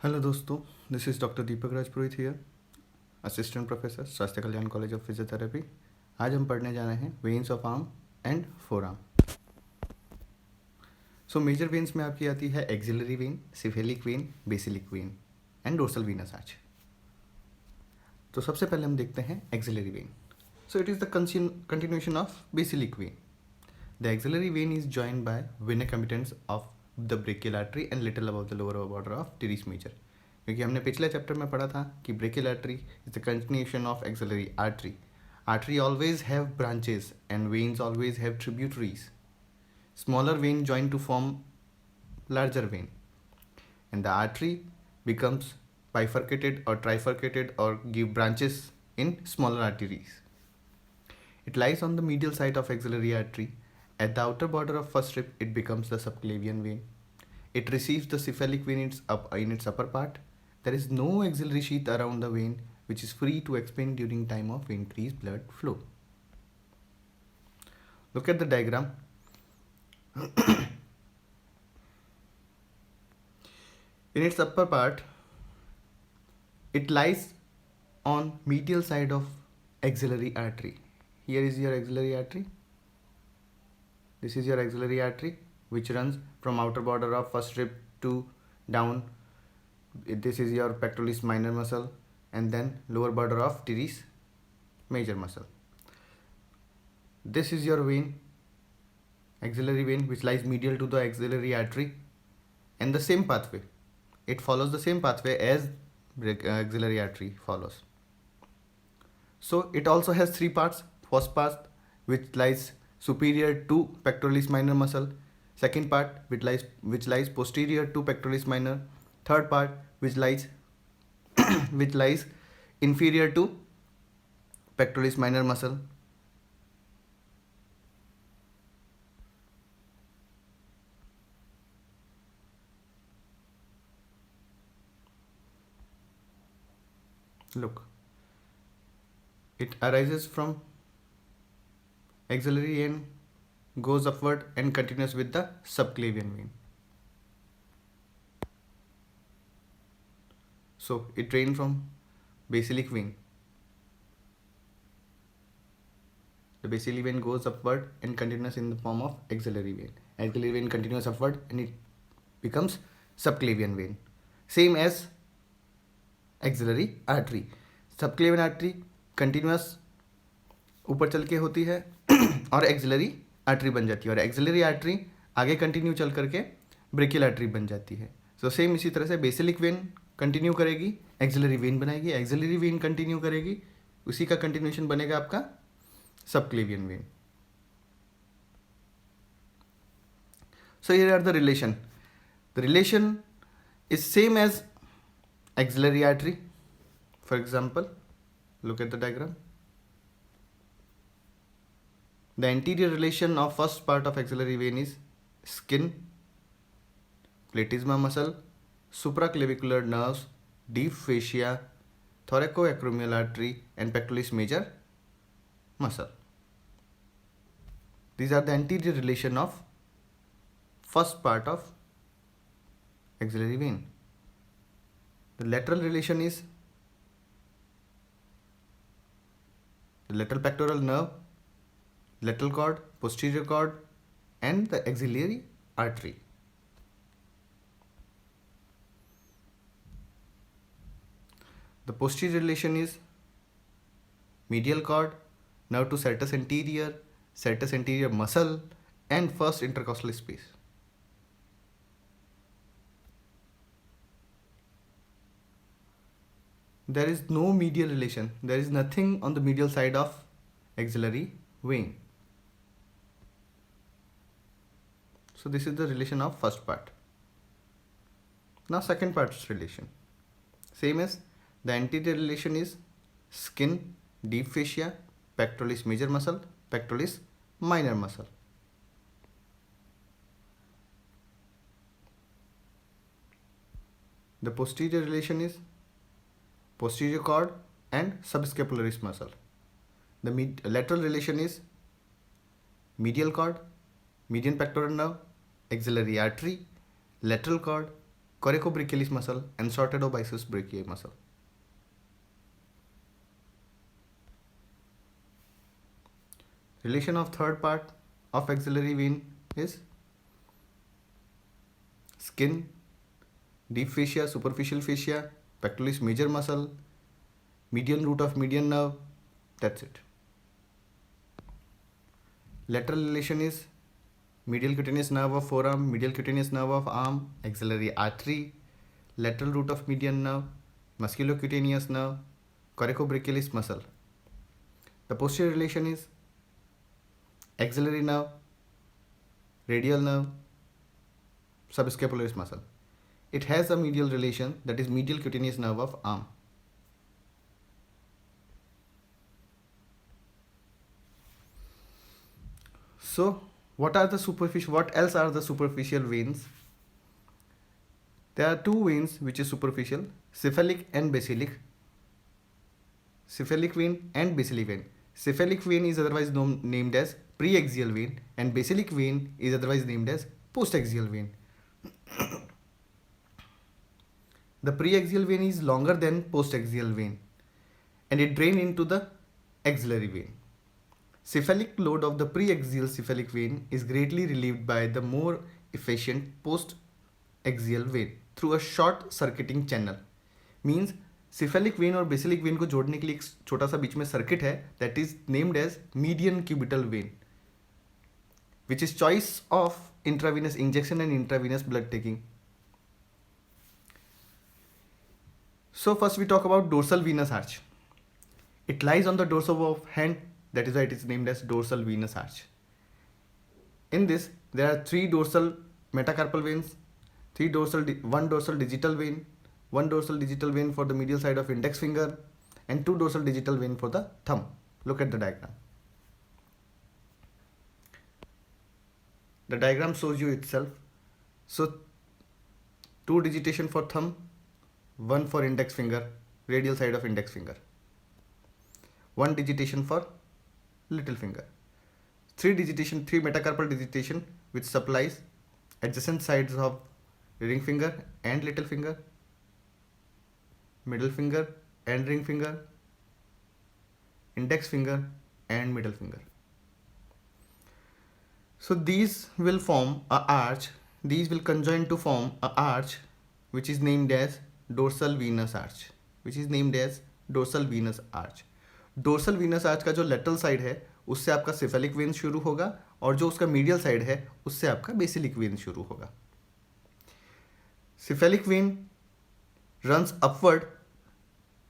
Hello दोस्तों, this is doctor Deepak Rajpurohit here, assistant professor, स्वास्थ्य कल्याण college of physiotherapy. आज हम पढ़ने जा रहे हैं veins of arm and forearm. So major veins में आपकी आती है axillary vein, cephalic vein, basilic vein and dorsal venous arch. तो सबसे पहले हम देखते हैं axillary vein. So it is the continuation of basilic vein. The axillary vein is joined by vena commitans of the brachial artery and little above the lower border of teres major। क्योंकि हमने पिछले chapter में पढ़ा था कि brachial artery is the continuation of axillary artery। Artery always have branches and veins always have tributaries। Smaller vein join to form larger vein and the artery becomes bifurcated or trifurcated or give branches in smaller arteries। It lies on the medial side of axillary artery। At the outer border of first rib, it becomes the subclavian vein। It receives the cephalic vein in its upper part। There is no axillary sheath around the vein, which is free to expand during time of increased blood flow। Look at the diagram। In its upper part, it lies on medial side of axillary artery। Here is your axillary artery। This is your axillary artery which runs from outer border of first rib to down। This is your pectoralis minor muscle and then lower border of teres major muscle। This is your vein, axillary vein, which lies medial to the axillary artery and the same pathway. It follows the same pathway as axillary artery follows। So it also has three parts। First part which lies superior to pectoralis minor muscle, second part which lies posterior to pectoralis minor, third part which lies which lies inferior to pectoralis minor muscle। Look, it arises from axillary and goes upward and continues with the subclavian vein। So it drains from basilic vein। The basilic vein goes upward and continues in the form of axillary vein। Axillary vein continues upward and it becomes subclavian vein, same as axillary artery। subclavian artery continuous ऊपर चल के होती है और axillary artery बन जाती है और एक्सिलरी आर्टरी आगे कंटिन्यू चल करके ब्रेकियल आर्टरी बन जाती है। सो सेम इसी तरह से बेसिलिक वेन कंटिन्यू करेगी, एक्सिलरी वेन बनाएगी, एक्सिलरी वेन कंटिन्यू करेगी, उसी का कंटिन्यूशन बनेगा आपका subclavian vein. So here are the relation. The relation is same as axillary artery. For example, look at the diagram। The anterior relation of first part of axillary vein is skin, platysma muscle, supraclavicular nerves, deep fascia, thoracoacromial artery and pectoralis major muscle। These are the anterior relation of first part of axillary vein। The lateral relation is the lateral pectoral nerve, lateral cord, posterior cord and the axillary artery। The posterior relation is medial cord, nerve to sertus anterior muscle and first intercostal space। There is no medial relation, there is nothing on the medial side of axillary vein। So this is the relation of first part। Now second part's relation, same as the anterior relation is skin, deep fascia, pectoralis major muscle, pectoralis minor muscle। The posterior relation is posterior cord and subscapularis muscle। The lateral relation is medial cord, median pectoral nerve, axillary artery, lateral cord, coracobrachialis muscle, and pseudobiceps brachii muscle. Relation of third part of axillary vein is skin, deep fascia, superficial fascia, pectoralis major muscle, median root of median nerve. That's it. Lateral relation is medial cutaneous nerve of forearm, medial cutaneous nerve of arm, axillary artery, lateral root of median nerve, musculocutaneous nerve, coracobrachialis muscle. The posterior relation is axillary nerve, radial nerve, subscapularis muscle. It has a medial relation, that is medial cutaneous nerve of arm. So what else are the superficial veins? There are two veins which is superficial, cephalic and basilic. Cephalic vein and basilic vein. Cephalic vein is otherwise named as preaxial vein, and basilic vein is otherwise named as postaxial vein. The preaxial vein is longer than postaxial vein, and it drains into the axillary vein. Cephalic load of the preaxial cephalic vein is greatly relieved by the more efficient postaxial vein through a short circuiting channel. Means cephalic vein और basilic vein को जोड़ने के लिए एक छोटा सा बीच में circuit है, that is named as median cubital vein, which is choice of intravenous injection and intravenous blood taking. So first we talk about dorsal venous arch. It lies on the dorsal of hand, that is why it is named as dorsal venous arch. In this there are three dorsal metacarpal veins, one dorsal digital vein, one dorsal digital vein for the medial side of index finger, and two dorsal digital vein for the thumb. Look at the diagram. The diagram shows you itself. So two digitation for thumb, one for index finger, radial side of index finger, one digitation for little finger, three metacarpal digitation which supplies adjacent sides of ring finger and little finger, middle finger and ring finger, index finger and middle finger. So these will form a arch, these will conjoin to form a arch which is named as dorsal venous arch, dorsal venous arch का जो lateral side है उससे आपका cephalic vein शुरू होगा, और जो उसका मीडियल साइड है उससे आपका बेसिलिक वेन शुरू होगा. Cephalic vein runs upward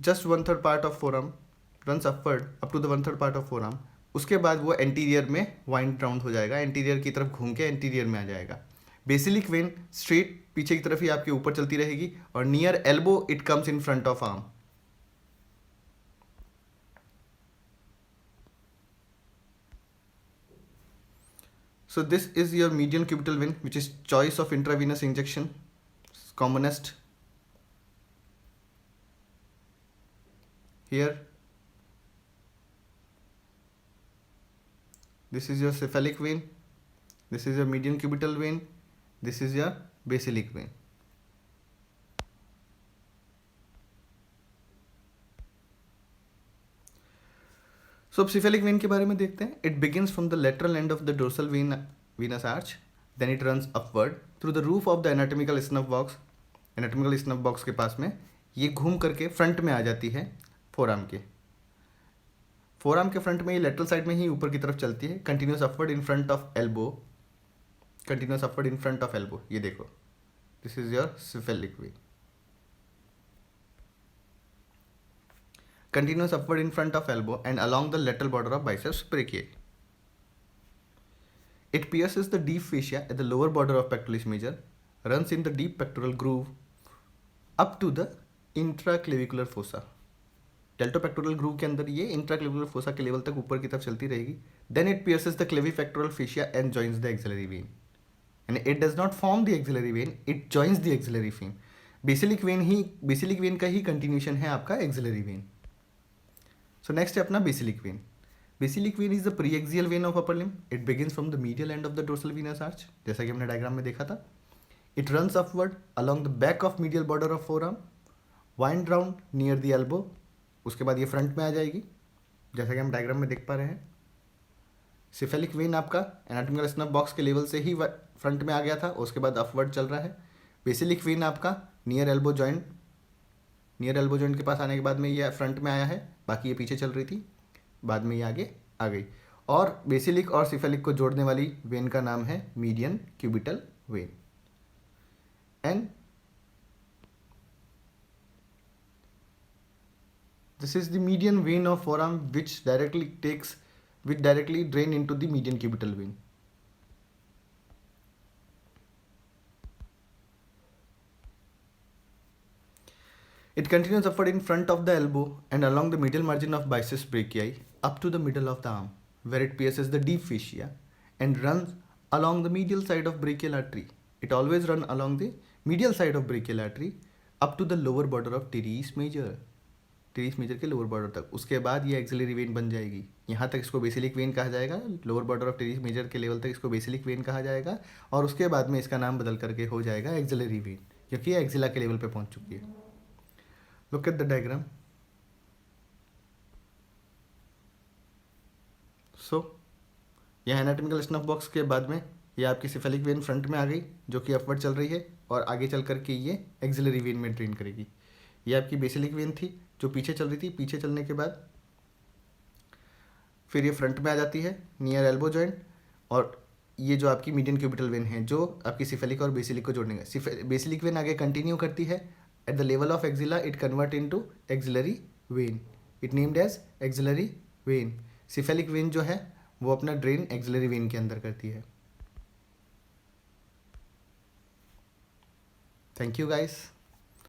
just 1/3 part of forearm, runs upward up to the 1/3 part of forearm. उसके बाद वो एंटीरियर में वाइंड राउंड हो जाएगा, एंटीरियर की तरफ घूम के एंटीरियर में आ जाएगा. बेसिलिक वेन स्ट्रेट पीछे की तरफ ही आपके ऊपर चलती रहेगी, और near elbow it comes in front of arm. So this is your median cubital vein, which is choice of intravenous injection, commonest. Here, this is your cephalic vein, this is your median cubital vein, this is your basilic vein. So अब cephalic vein के बारे में देखते हैं. It begins from the lateral end of the dorsal venous arch, then it runs upward through the roof of the anatomical snuff box. Anatomical snuff box के पास में ये घूम करके फ्रंट में आ जाती है फोरआर्म के. फोरआर्म के फ्रंट में ये लेटरल साइड में ही ऊपर की तरफ चलती है. Continuous upward in front of elbow, continuous upward in front of elbow. ये देखो, this is your cephalic vein. Continuous upward in front of elbow and along the lateral border of biceps brachii. It pierces the deep fascia at the lower border of pectoralis major, runs in the deep pectoral groove up to the intraclavicular fossa. Deltopectoral groove के अंदर ये intraclavicular fossa के level तक ऊपर की तरफ चलती रहेगी. Then it pierces the clavipectoral fascia and joins the axillary vein. And it does not form the axillary vein, it joins the axillary vein. Basilic vein का ही continuation है आपका axillary vein. So next है अपना basilic vein. Basilic vein is the preaxial vein of upper limb. It begins from the medial end of the dorsal venous arch, जैसा कि हमने diagram में देखा था. It runs upward along the back of medial border of forearm, wind round near the elbow. उसके बाद ये front में आ जाएगी, जैसा कि हम डायग्राम में देख पा रहे हैं. सिफेलिक वेन आपका एनाटॉमिकल स्नफ बॉक्स के लेवल से ही फ्रंट में आ गया था, उसके बाद अपवर्ड चल रहा है. बेसिलिक वेन आपका नियर एल्बो जॉइंट के पास आने के बाद में ये फ्रंट में आया है, बाकी ये पीछे चल रही थी, बाद में ये आगे आ गई. और बेसिलिक और सिफेलिक को जोड़ने वाली वेन का नाम है median cubital when. And this is the median vein of forearm which directly drain into the median cubital vein. It continues upward in front of the elbow and along the medial margin of biceps brachii up to the middle of the arm, where it pierces the deep fascia and runs along the medial side of brachial artery. It always runs along the medial side of brachial artery up to the lower border of teres major के lower border तक. उसके बाद ये axillary vein बन जाएगी. यहाँ तक इसको बेसिलिक वेन कहा जाएगा, lower border of teres major के लेवल तक इसको बेसिलिक वेन कहा जाएगा, और उसके बाद में इसका नाम बदल करके हो जाएगा एक्सिलरी वेन, क्योंकि ये एक्सिला के लेवल पे पहुँच चुकी है. Look at the diagram. So यह एनाटॉमिकल स्नफ बॉक्स के बाद में ये आपकी सिफेलिक वेन फ्रंट में आ गई, जो कि अपवर्ड चल रही है, और आगे चल करके ये एक्सिलरी वेन में ड्रेन करेगी. ये आपकी बेसिलिक वेन थी जो पीछे चल रही थी. पीछे चलने के बाद फिर ये फ्रंट में आ जाती है नियर एल्बो जॉइंट, और ये जो आपकी मीडियन क्यूबिटल वेन है जो आपकी सिफेलिक और बेसिलिक को जोड़ने का. बेसिलिक वेन आगे कंटिन्यू करती है at the level of axilla. It convert into axillary vein. It named as axillary vein. Cephalic vein जो है वो अपना ड्रेन एक्सिलरी वेन के अंदर करती है. Thank you guys.